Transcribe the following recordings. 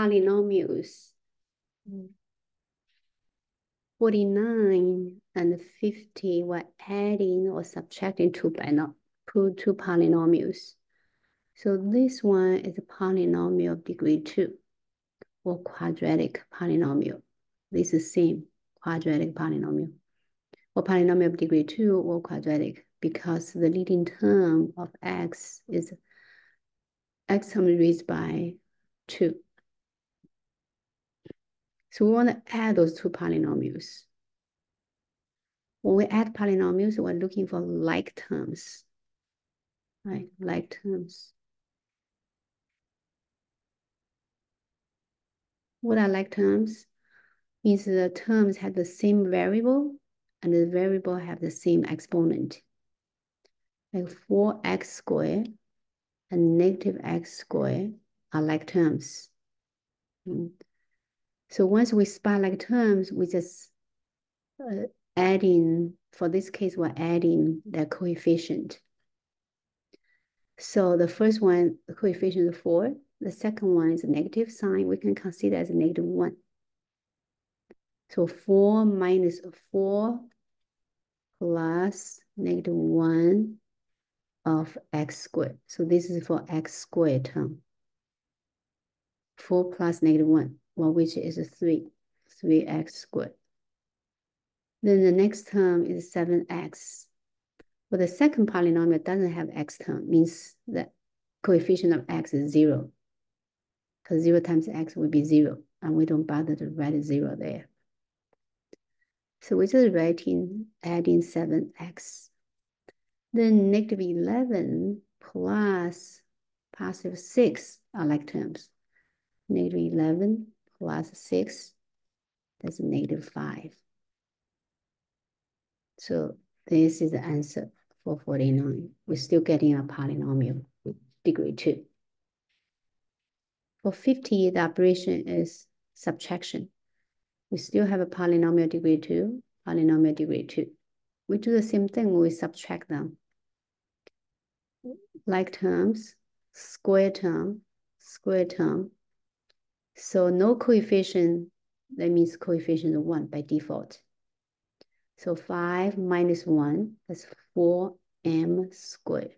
polynomials. 49 and 50 we're adding or subtracting two polynomials. So this one is a polynomial of degree 2 or quadratic polynomial. This is same quadratic polynomial or polynomial of degree 2 or quadratic because the leading term of x is x term raised by 2. So we want to add those two polynomials. When we add polynomials, we're looking for like terms, right? Like terms. What are like terms? Means the terms have the same variable and the variable have the same exponent. Like 4x squared and negative x squared are like terms. So once we spot like terms, we just adding, for this case, we're adding the coefficient. So the first one, the coefficient is 4. The second one is a negative sign. We can consider as a negative 1. So 4 minus 4 plus negative 1 of x squared. So this is for x squared term. 4 plus negative 1, well, which is 3x squared. Then the next term is 7x. Well, the second polynomial doesn't have x term, means the coefficient of x is 0. Because 0 times x will be 0, and we don't bother to write 0 there. So we're just adding 7x. Then negative 11 plus positive 6 are like terms. Negative 11 plus 6, that's negative 5. So this is the answer for 49. We're still getting a polynomial with degree 2. For 50, the operation is subtraction. We still have a polynomial degree 2, polynomial degree 2. We do the same thing when we subtract them. Like terms, square term, square term. So no coefficient, that means coefficient of 1 by default. So 5 minus 1, that's 4m squared.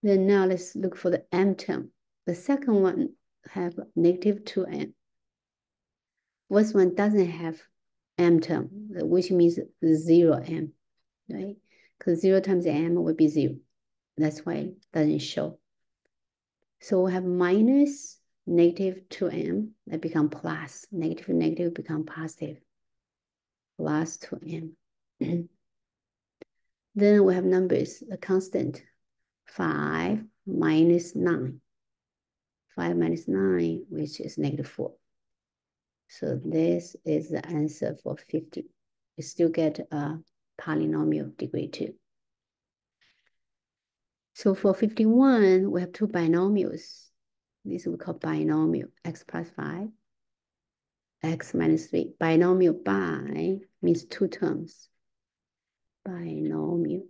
Then now let's look for the m term. The second one have negative 2m. First one doesn't have m term, which means 0m, right? Because 0 times m would be 0. That's why it doesn't show. So we have minus negative 2m, that become plus. Negative and negative become positive. Plus 2m. Then we have numbers, a constant. 5 minus 9. 5 minus 9, which is negative 4. So this is the answer for 50. You still get a polynomial of degree 2. So for 51, we have two binomials. This we call binomial, x plus 5, x minus 3. Binomial bi means two terms. Binomial.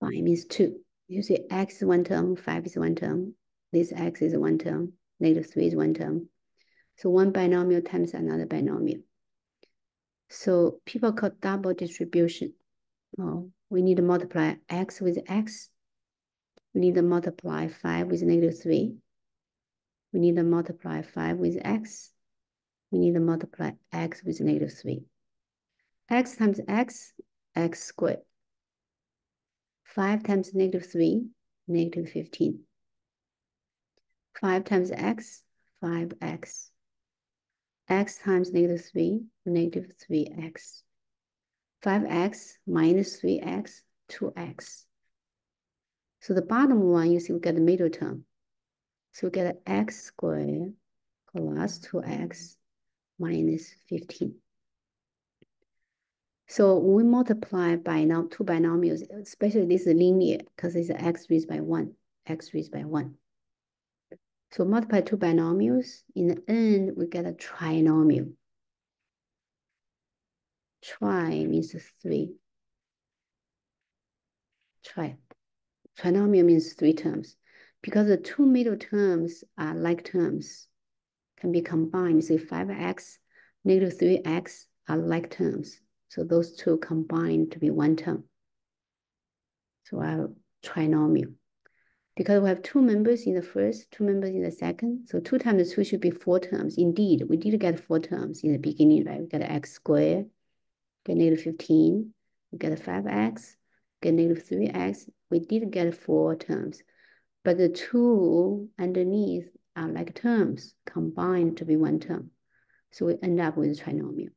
Bi means 2. You see x is one term, 5 is one term. This x is one term, negative 3 is one term. So one binomial times another binomial. So people call double distribution. Oh, we need to multiply x with x. We need to multiply 5 with negative 3. We need to multiply 5 with x. We need to multiply x with negative 3. X times x, x squared. 5 times negative 3, negative 15. 5 times x, 5x. X times negative 3, negative 3x. 5x minus 3x, 2x. So the bottom one, you see we get the middle term. So we get x squared plus 2x minus 15. So when we multiply by now two binomials, especially this is linear because it's x raised by 1, x raised by 1. So multiply two binomials, in the end, we get a trinomial. Tri means 3. Trinomial means 3 terms. because the two middle terms are like terms, can be combined. So 5x, negative 3x are like terms. So those two combine to be one term. So our trinomial. Because we have two members in the first, two members in the second, so 2 times 2 should be 4 terms. Indeed, we did get 4 terms in the beginning, right? We got x squared, get negative 15, we get 5x, get negative 3x. We did get 4 terms, but the two underneath are like terms combined to be one term. So we end up with a trinomial.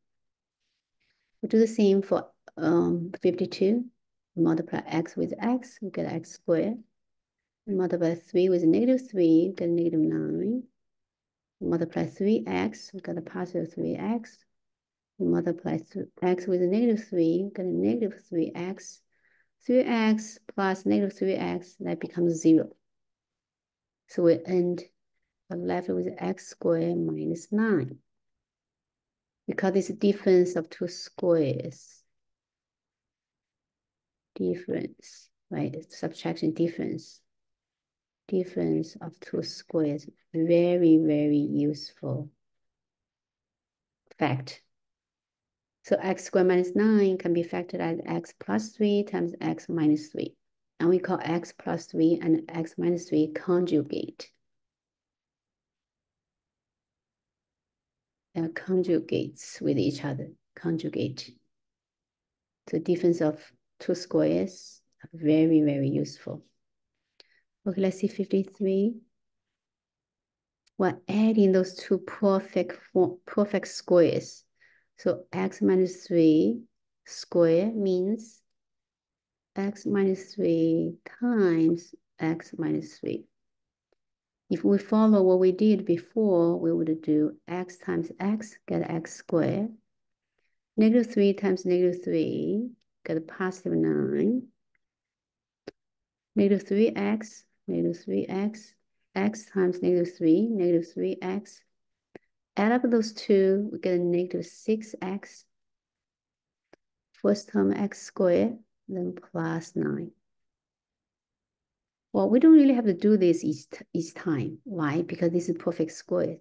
We do the same for 52. We multiply x with x, we get x squared. We multiply 3 with negative 3, we get negative 9. We multiply 3x, we got a positive 3x. We multiply x with negative 3, we get a negative 3x. 3x plus negative 3x, that becomes 0. So we end left with x squared minus 9. Because it's a difference of two squares. Difference, right? Subtraction difference. Difference of two squares. Very, very useful fact. So x squared minus 9 can be factored as x plus 3 times x minus 3. And we call x plus 3 and x minus 3 conjugate. Conjugates with each other. Conjugate. So difference of two squares are very, very useful. Okay, let's see 53. We're adding those two perfect squares. So x minus 3 square means x minus 3 times x minus 3. If we follow what we did before, we would do x times x, get x squared. Negative 3 times negative 3, get a positive 9. Negative 3x, negative 3x, x times negative 3, negative 3x. Add up those two, we get a negative 6x. First term x squared, then plus 9. Well, we don't really have to do this each time. Why? Because this is perfect squared.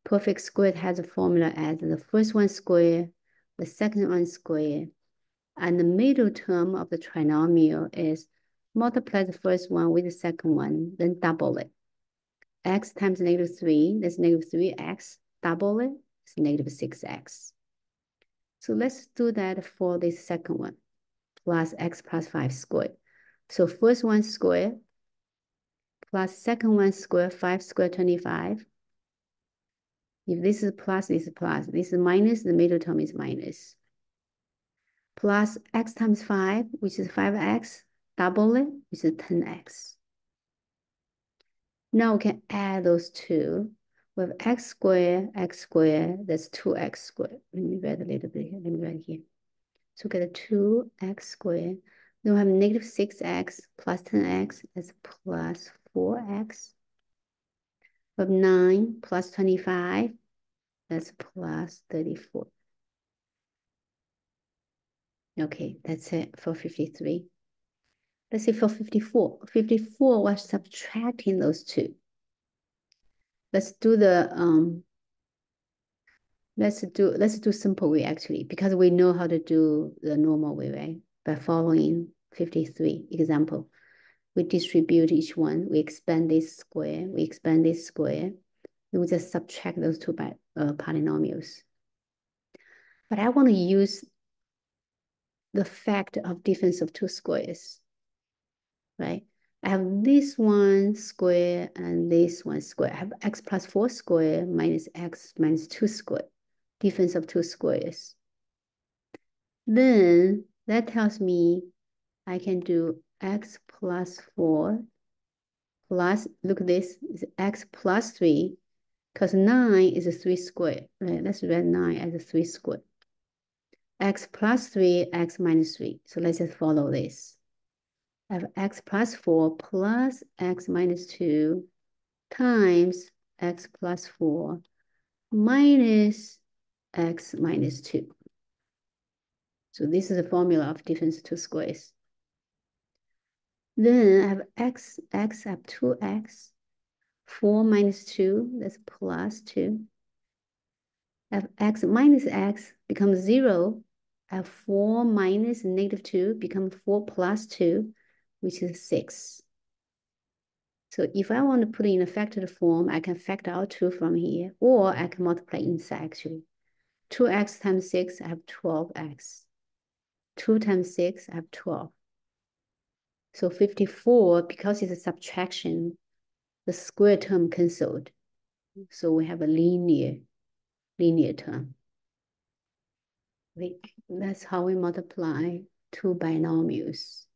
Perfect squared has a formula as the first one squared, the second one squared, and the middle term of the trinomial is multiply the first one with the second one, then double it. X times negative 3, that's negative 3x, double it, it's negative 6x. So let's do that for the second one, plus x plus 5 squared. So first one squared, plus second one squared, 5 squared, 25. If this is plus, this is plus. This is minus, the middle term is minus. Plus x times 5, which is 5x, double it, which is 10x. Now we can add those two. We have x squared, that's 2x squared. Let me write a little bit here. Let me write here. So we get a 2x squared. Then we have negative 6x plus 10x, that's plus 4x. We have 9 plus 25, that's plus 34. Okay, that's it for 53. Let's see for 54. 54, we're subtracting those two. Let's do the let's do simple way actually, because we know how to do the normal way, right? By following 53 example. We distribute each one, we expand this square, we expand this square, and we just subtract those two by polynomials. But I want to use the fact of difference of two squares, right? I have this one square and this one square. I have x plus 4 square minus x minus 2 square. Difference of two squares. Then that tells me I can do x plus 4 plus, look at this, is x plus 3, because 9 is a 3 square, right? Let's write 9 as a 3 square. X plus 3, x minus 3. So let's just follow this. I have x plus 4 plus x minus 2 times x plus 4 minus x minus 2. So this is a formula of difference of two squares. Then I have x, I have 2x. 4 minus 2, that's plus 2. I have x minus x becomes 0. I have 4 minus negative 2 becomes 4 plus 2, which is 6. So if I want to put it in a factored form, I can factor out 2 from here, or I can multiply inside actually. 2x times 6, I have 12x. 2 times 6, I have 12. So 54, because it's a subtraction, the square term canceled. So we have a linear term. That's how we multiply two binomials.